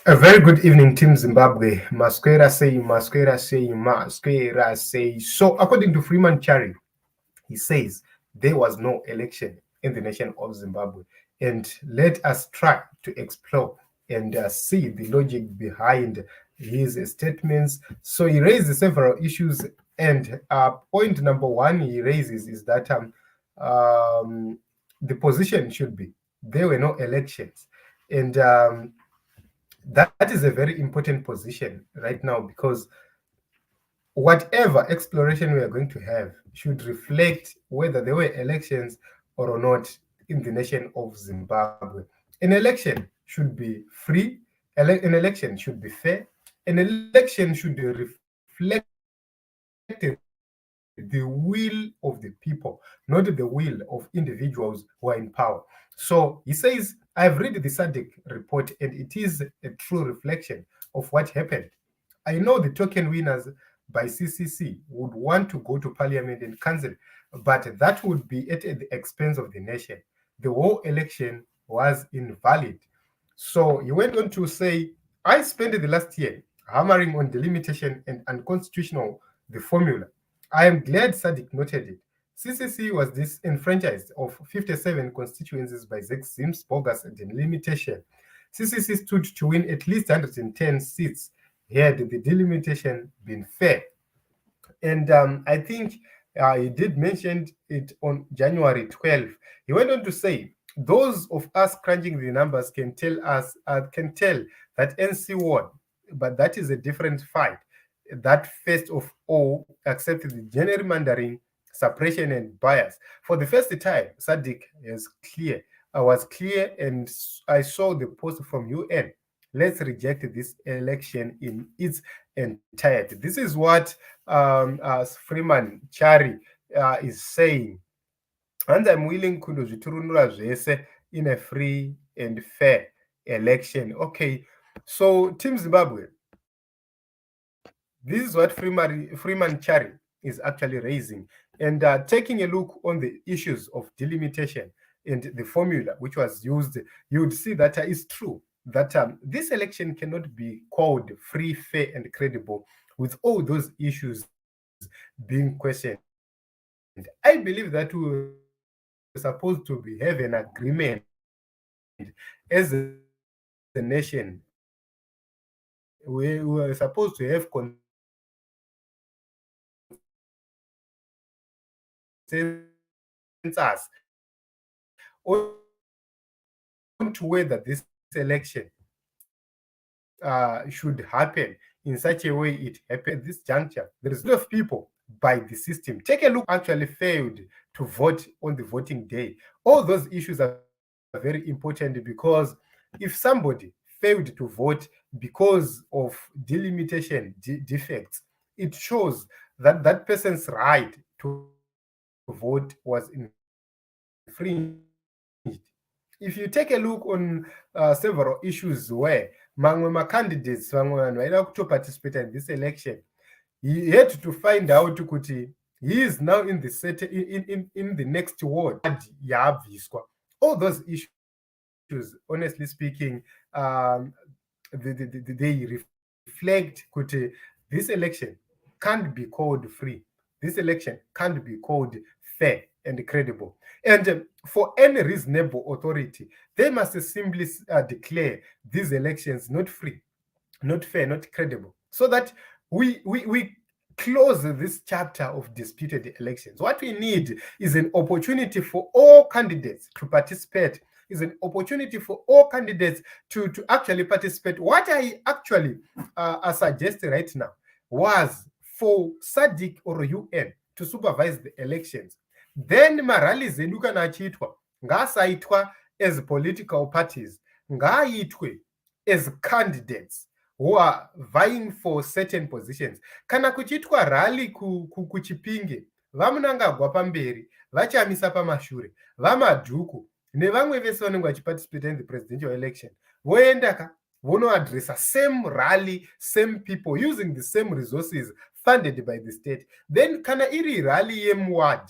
A very good evening, Team Zimbabwe. Masquera say, Masquera say, Masquera say. So, according to Freeman Chari, he says there was no election in the nation of Zimbabwe. And let us try to explore and see the logic behind his statements. So, he raises several issues. And point number one he raises is that the position should be there were no elections. And that is a very important position right now because whatever exploration we are going to have should reflect whether there were elections or not in the nation of Zimbabwe. An election should be free, an election should be fair, an election should reflect the will of the people, not the will of individuals who are in power. So he says, I've read the SADC report and it is a true reflection of what happened. I know the token winners by CCC would want to go to parliament and council, but that would be at the expense of the nation. The whole election was invalid. So he went on to say, I spent the last year hammering on delimitation and unconstitutional the formula. I am glad SADC noted it. CCC was disenfranchised of 57 constituencies by Zim's bogus delimitation. CCC stood to win at least 110 seats had the delimitation been fair. And I think he did mention it on January 12th. He went on to say, those of us crunching the numbers can tell that NC won, but that is a different fight. That first of all accepted the gerrymandering, suppression, and bias. For the first time, SADC was clear, and I saw the post from UN. Let's reject this election in its entirety. This is what Freeman Chari is saying. And I'm willing to in a free and fair election. Okay, so Team Zimbabwe, this is what Freeman Chari is actually raising. And taking a look on the issues of delimitation and the formula which was used, you would see that it's true that this election cannot be called free, fair, and credible with all those issues being questioned. I believe that we were supposed to have an agreement as a nation. We were supposed to have consensus on to whether this election should happen in such a way it happened at this juncture. There is a lot of people by the system. Take a look, actually failed to vote on the voting day. All those issues are very important because if somebody failed to vote because of delimitation defects, it shows that that person's right to vote was infringed. If you take a look on several issues where mamwe macandidates vamwe vanhu vaida kutoparticipate in this election, he had to find out kuti he is now in the next ward yaabviswa. All those issues, honestly speaking, they reflect kuti this election can't be called free. This election can't be called fair and credible. And for any reasonable authority, they must simply declare these elections not free, not fair, not credible, so that we close this chapter of disputed elections. What we need is an opportunity for all candidates to participate, is an opportunity for all candidates to actually participate. What I actually suggest right now was for SADC or UN to supervise the elections. Then marallies edu kana achiitwa ngaasaitwa as political parties, ngaaitwe as candidates who are vying for certain positions. Kana kuchiitwa rally kuchipinge, vamunangagwa pamberi, vachamisa pamashure, vamadhuku nevamwe vese vanenge vachiparticipate in the presidential election voendaka vonoadressa same rally, same people using the same resources funded by the state. Then kana iri rally yemuward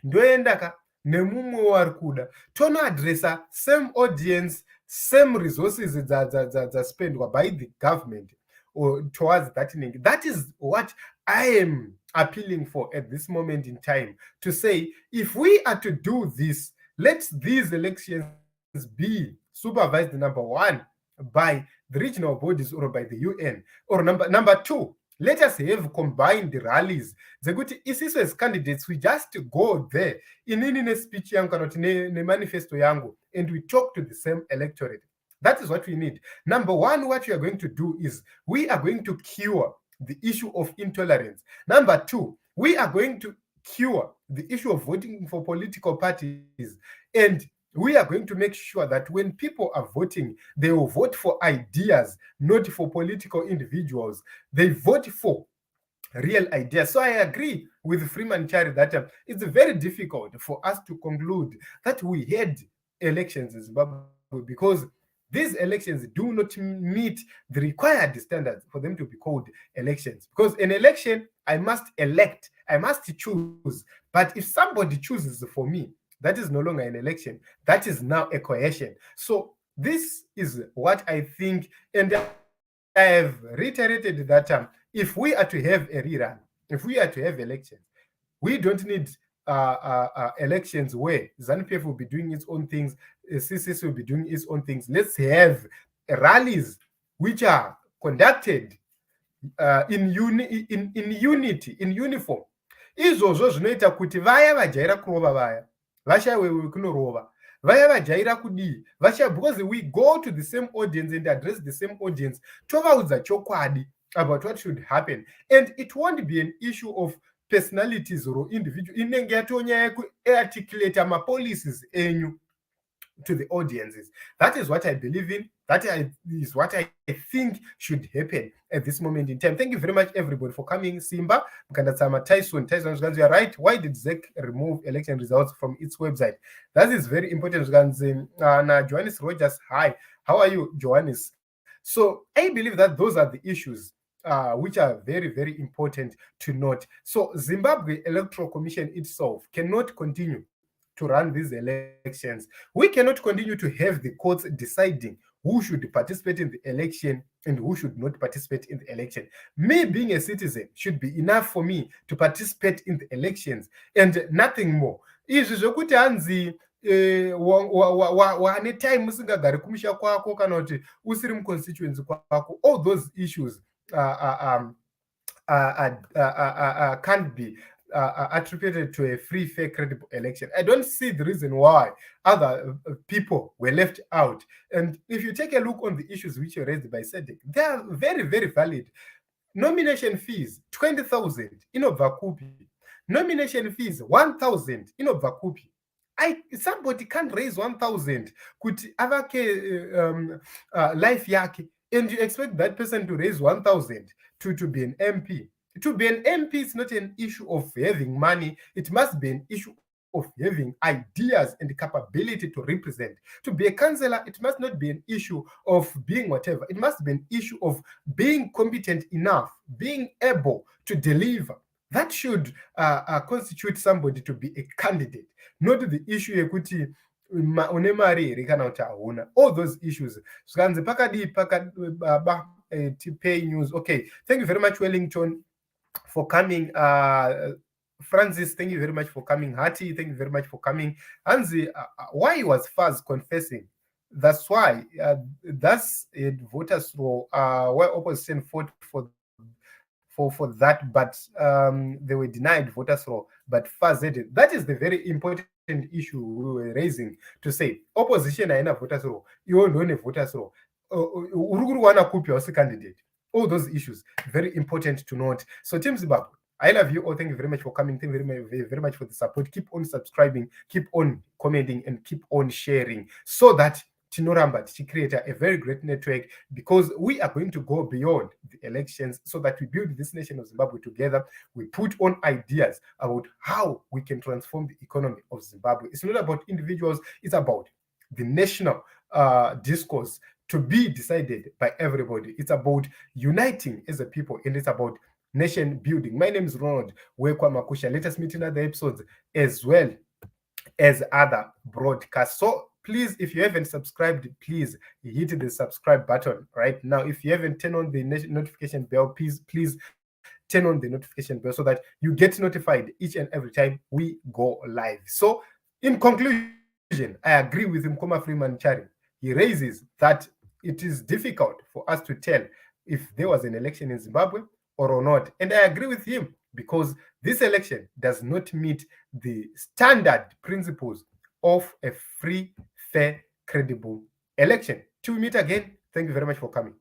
ndoendaka nemumwe wari kuda tonoadressa same audience same resources that spent by the government or towards that thing. That is what I am appealing for at this moment in time, to say, if we are to do this, let these elections be supervised, number one, by the regional bodies or by the UN, or number two, let us have combined rallies dzekuti isisu as candidates we just go there inini nespeech yangu kana kuti nemanifesto yangu, and we talk to the same electorate. That is what we need. Number one, what we are going to do is we are going to cure the issue of intolerance. Number two, we are going to cure the issue of voting for political parties, and we are going to make sure that when people are voting, they will vote for ideas, not for political individuals. They vote for real ideas. So I agree with Freeman Chari that it's very difficult for us to conclude that we had elections in Zimbabwe, because these elections do not meet the required standards for them to be called elections. Because an election, I must elect, I must choose. But if somebody chooses for me, that is no longer an election. That is now a coercion. So this is what I think, and I have reiterated that if we are to have a rerun, if we are to have elections, we don't need elections where ZANU-PF will be doing its own things, CCC will be doing its own things. Let's have rallies which are conducted in unity, in uniform. Izvozvo zvinoita kuti vaya vajaira kurova vaya vashawewe kunorova, vaya vajaira kudii vasha, because we go to the same audience and address the same audience, tovaudza chokwadi about what should happen, and it won't be an issue of personalities or individual. Inenge yatonyaya kuarticulate policies enyu to the audiences. That is what I believe in. That is what I think should happen at this moment in time. Thank you very much, everybody, for coming. Simba, Mkandatsama, Tyson, you are right. Why did ZEC remove election results from its website? That is very important. Johannes Rogers, hi. How are you, Johannes? So I believe that those are the issues which are very, very important to note. So Zimbabwe Electoral Commission itself cannot continue to run these elections. We cannot continue to have the courts deciding who should participate in the election and who should not participate in the election. Me being a citizen should be enough for me to participate in the elections and nothing more. Izvi zvokuti hanzi wane time usingagari kumusha kwako kana kuti usiri muconstituency kwako, all those issues can't be attributed to a free, fair, credible election. I don't see the reason why other people were left out. And if you take a look on the issues which were raised by SADC, they are very, very valid. Nomination fees, 20,000 inobva kupi. Nomination fees, 1,000 inobva kupi. Somebody can't raise 1,000 kuti avake life yake, and you expect that person to raise 1,000 to be an MP. To be an MP is not an issue of having money. It must be an issue of having ideas and the capability to represent. To be a councillor, it must not be an issue of being whatever. It must be an issue of being competent enough, being able to deliver. That should constitute somebody to be a candidate, not the issue yekuti une mari here kana kuti hauna. All those issues. Zvikanzi pakadi pay news. Okay, thank you very much, Wellington, for coming. Francis, thank you very much for coming. Hati, thank you very much for coming. Hanzi, why was Faz confessing? That's why that's a voters roll where opposition fought for that, but they were denied voters roll. But Faz did it. That is the very important issue we were raising, to say opposition haina voters roll, you don't have voters roll. Uruguru kupi was a candidate. All those issues, very important to note. So Team Zimbabwe, I love you all. Thank you very much for coming. Thank you very much for the support. Keep on subscribing, keep on commenting, and keep on sharing, so that Tinoramba create a very great network, because we are going to go beyond the elections, so that we build this nation of Zimbabwe together. We put on ideas about how we can transform the economy of Zimbabwe. It's not about individuals, it's about the national discourse to be decided by everybody. It's about uniting as a people, and it's about nation building. My name is Ronald Wekwa Makusha. Let us meet in other episodes as well as other broadcasts. So please, if you haven't subscribed, please hit the subscribe button right now. If you haven't turned on the notification bell, please turn on the notification bell so that you get notified each and every time we go live. So in conclusion, I agree with Mkoma Freeman Chari. He raises that it is difficult for us to tell if there was an election in Zimbabwe or not. And I agree with him, because this election does not meet the standard principles of a free, fair, credible election. Till we meet again, thank you very much for coming.